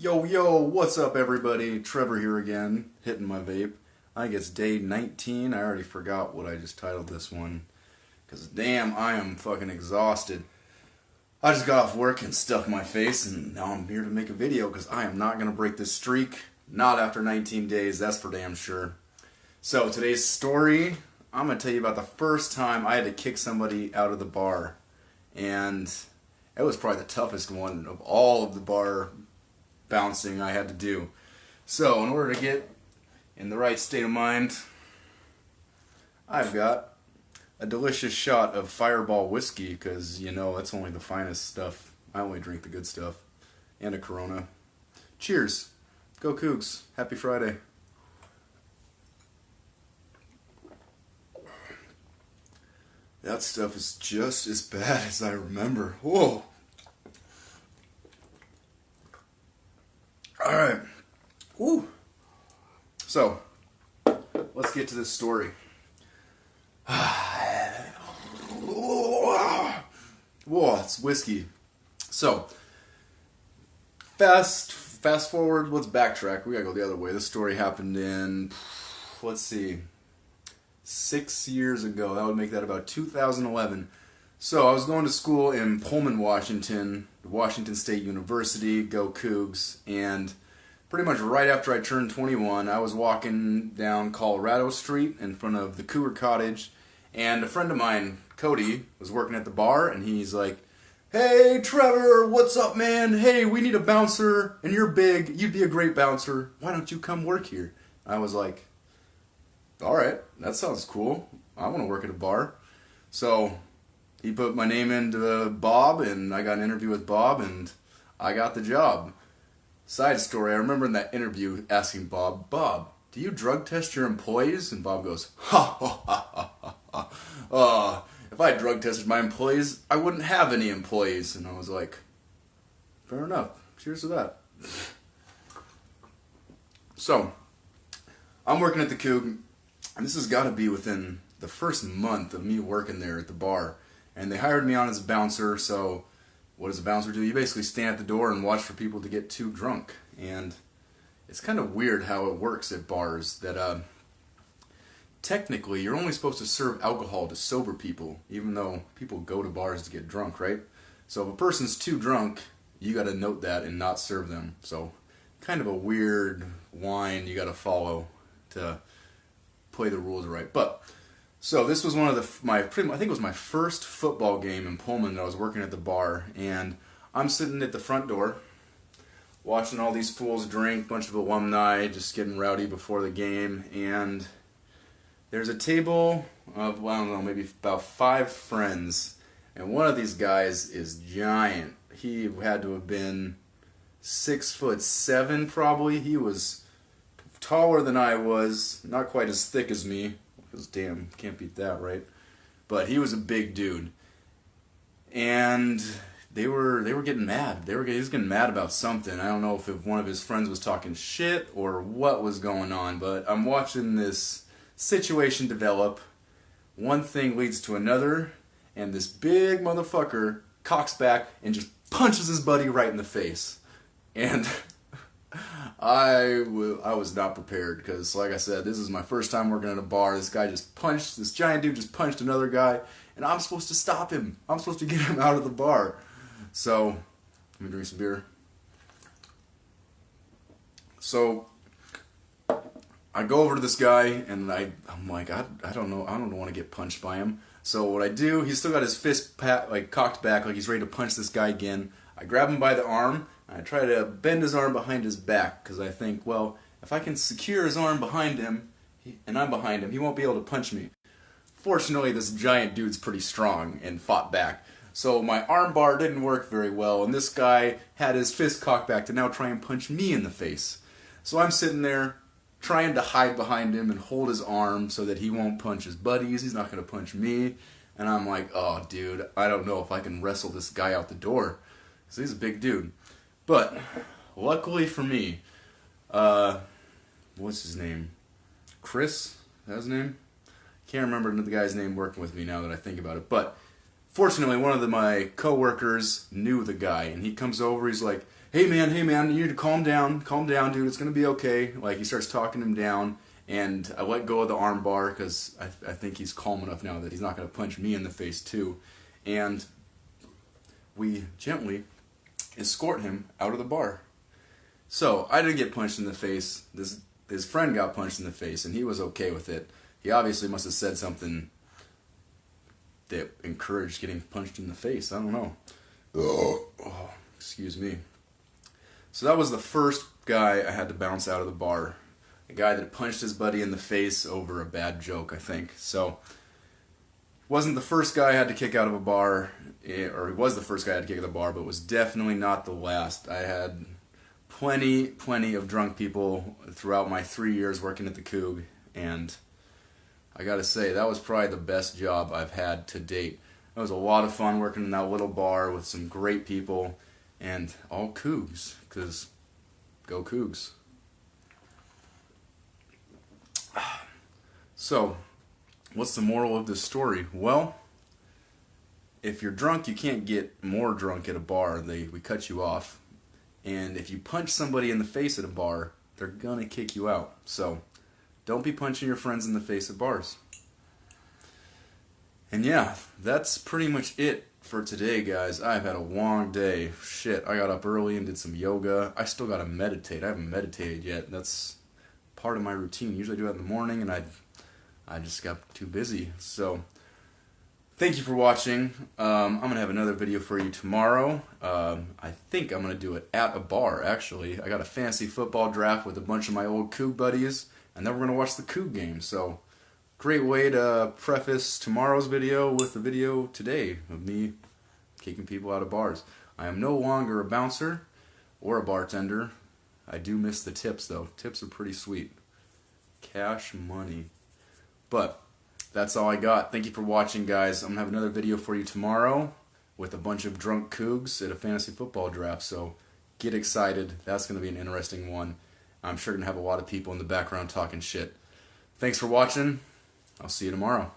Yo, what's up everybody? Trevor here again, hitting my vape. I think it's day 19. I already forgot what I just titled this one. Because damn, I am fucking exhausted. I just got off work and stuck my face, and now I'm here to make a video because I am not going to break this streak. Not after 19 days, that's for damn sure. So today's story, I'm going to tell you about the first time I had to kick somebody out of the bar. And it was probably the toughest one of all of the bar bouncing I had to do. So in order to get in the right state of mind, I've got a delicious shot of Fireball whiskey, because you know that's only the finest stuff. I only drink the good stuff. And a Corona. Cheers. Go Cougs. Happy Friday. That stuff is just as bad as I remember. Whoa. Alright. Woo. So, let's get to this story. Whoa, it's whiskey. So, fast forward, let's backtrack. We gotta go the other way. This story happened in, let's see, 6 years ago. That would make that about 2011. So I was going to school in Pullman, Washington, Washington State University, go Cougs, and pretty much right after I turned 21, I was walking down Colorado Street in front of the Cougar Cottage, and a friend of mine, Cody, was working at the bar, and he's like, "Hey, Trevor, what's up, man? Hey, we need a bouncer, and you're big. You'd be a great bouncer. Why don't you come work here?" I was like, "Alright, that sounds cool. I want to work at a bar." So he put my name into Bob, and I got an interview with Bob, and I got the job. Side story, I remember in that interview asking Bob, "Do you drug test your employees?" And Bob goes, "Ha ha ha ha ha. If I drug tested my employees, I wouldn't have any employees." And I was like, fair enough. Cheers to that. So, I'm working at the Coug, and this has got to be within the first month of me working there at the bar. And they hired me on as a bouncer, so what does a bouncer do? You basically stand at the door and watch for people to get too drunk. And it's kind of weird how it works at bars, that technically you're only supposed to serve alcohol to sober people, even though people go to bars to get drunk, right? So if a person's too drunk, you got to note that and not serve them. So kind of a weird line you got to follow to play the rules right. But so this was one of I think it was my first football game in Pullman that I was working at the bar, and I'm sitting at the front door watching all these fools drink, bunch of alumni just getting rowdy before the game, and there's a table of, well, I don't know, maybe about 5 friends, and one of these guys is giant. He had to have been 6'7" probably. He was taller than I was, not quite as thick as me, because damn, can't beat that, right? But he was a big dude, and they were getting mad. He was getting mad about something. I don't know if one of his friends was talking shit or what was going on, but I'm watching this situation develop. One thing leads to another, and this big motherfucker cocks back and just punches his buddy right in the face. And I was not prepared, because like I said, this is my first time working at a bar. This giant dude just punched another guy, and I'm supposed to stop him. I'm supposed to get him out of the bar. So, let me drink some beer. So, I go over to this guy, and I'm like, I don't know, I don't want to get punched by him. So what I do, he's still got his fist cocked back, like he's ready to punch this guy again. I grab him by the arm, and I try to bend his arm behind his back, because I think, well, if I can secure his arm behind him, and I'm behind him, he won't be able to punch me. Fortunately, this giant dude's pretty strong and fought back. So my arm bar didn't work very well, and this guy had his fist cocked back to now try and punch me in the face. So I'm sitting there trying to hide behind him and hold his arm so that he won't punch his buddies. He's not going to punch me. And I'm like, oh, dude, I don't know if I can wrestle this guy out the door, because he's a big dude. But luckily for me, what's his name? Chris? Is that his name? Can't remember the guy's name working with me now that I think about it. But fortunately, one of my co-workers knew the guy, and he comes over, he's like, hey man, you need to calm down, dude, it's gonna be okay. Like, he starts talking him down, and I let go of the arm bar because I think he's calm enough now that he's not gonna punch me in the face too. And we gently escort him out of the bar. So I didn't get punched in the face. His friend got punched in the face, and he was okay with it. He obviously must have said something that encouraged getting punched in the face. I don't know. Oh, excuse me. So that was the first guy I had to bounce out of the bar. A guy that punched his buddy in the face over a bad joke, I think. So, wasn't the first guy I had to kick out of a bar, or he was the first guy I had to kick out of the bar, but was definitely not the last. I had plenty of drunk people throughout my 3 years working at the Coug, and I gotta say, that was probably the best job I've had to date. It was a lot of fun working in that little bar with some great people, and all Cougs, because go Cougs. So, what's the moral of this story? Well, if you're drunk, you can't get more drunk at a bar. We cut you off. And if you punch somebody in the face at a bar, they're gonna kick you out. So, don't be punching your friends in the face at bars. And yeah, that's pretty much it for today, guys. I've had a long day. Shit, I got up early and did some yoga. I still gotta meditate. I haven't meditated yet. That's part of my routine. Usually I do that in the morning, and I just got too busy. So, thank you for watching. I'm going to have another video for you tomorrow. I think I'm going to do it at a bar, actually. I got a fantasy football draft with a bunch of my old Coug buddies, and then we're going to watch the Coug game. So, great way to preface tomorrow's video with the video today of me kicking people out of bars. I am no longer a bouncer or a bartender. I do miss the tips, though. Tips are pretty sweet. Cash money. But that's all I got. Thank you for watching, guys. I'm going to have another video for you tomorrow with a bunch of drunk Cougs at a fantasy football draft. So get excited. That's going to be an interesting one. I'm sure going to have a lot of people in the background talking shit. Thanks for watching. I'll see you tomorrow.